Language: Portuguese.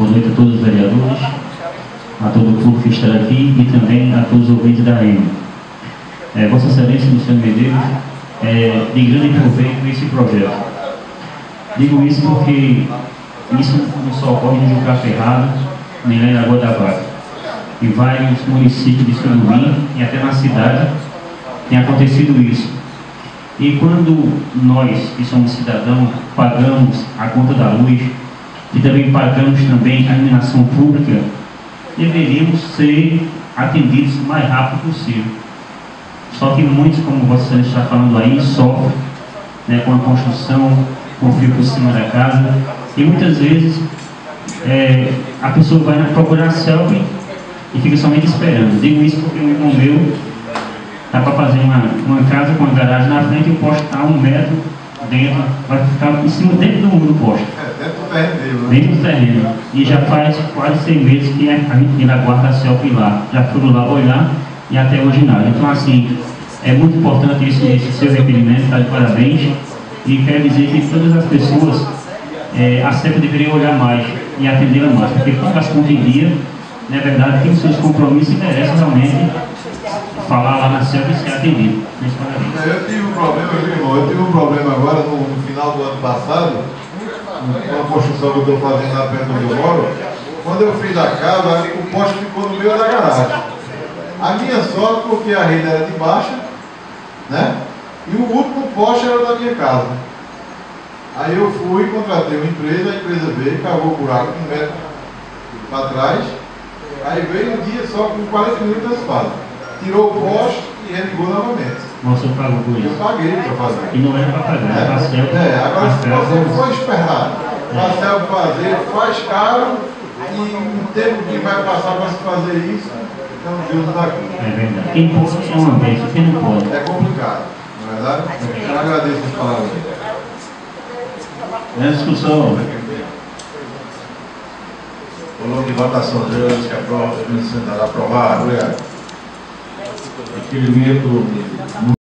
Boa noite a todos os vereadores, a todo o público que está aqui e também a todos os ouvintes da AM. Vossa Excelência, Luciano Medeiros, de grande proveito esse projeto. Digo isso porque isso não só ocorre no Jucá Ferrado, nem lá em Lagoa da Vaca. Em vários municípios de Surubim e até na cidade tem acontecido isso. E quando nós, que somos cidadãos, pagamos a conta da luz e também pagamos também a iluminação pública, deveríamos ser atendidos o mais rápido possível. Só que muitos, como Vossa Excelência está falando aí, sofrem, né, com a construção, com o fio por cima da casa, e muitas vezes a pessoa vai procurar selfie e fica somente esperando. Digo isso porque um irmão meu está para fazer uma casa com uma garagem na frente e o poste está a 1 metro dentro, vai ficar em cima dentro do poste. Dentro do terreno. Dentro do terreno. E já faz quase 6 meses que a gente ainda guarda a selfie lá. Já foram lá olhar e até hoje nada. Então, assim, é muito importante esse seu requerimento, está de parabéns. E quero dizer que todas as pessoas, a CEPA deveria olhar mais e atendê-la mais, porque quando as contas em dia, na verdade, tem os seus compromissos e merece realmente falar lá na CEPA e ser atendido. Eu tive um problema, eu tive um problema agora no final do ano passado, com a construção que eu estou fazendo lá perto onde eu moro. Quando eu fiz a casa, o poste ficou no meio da garagem. A minha sorte, porque a rede era de baixa, né? E o último poste era da minha casa. Aí eu fui, contratei uma empresa, a empresa veio, cavou o buraco 1 metro para trás. Aí veio um dia só com 40 minutos de asfalto. Tirou o poste e religou novamente. Nossa, eu pago por isso. Eu paguei para fazer. E não era para pagar, era para ser. Agora se você for esperar para CEPA fazer, faz caro e o tempo que vai passar para se fazer isso, então Deus não dá conta. É verdade. Quem pode é uma vez, quem não pode. É complicado, não é verdade? Eu agradeço as palavras. Em discussão. Coloque em votação, senhores, que aprova, aprovado. Obrigado. Requerimento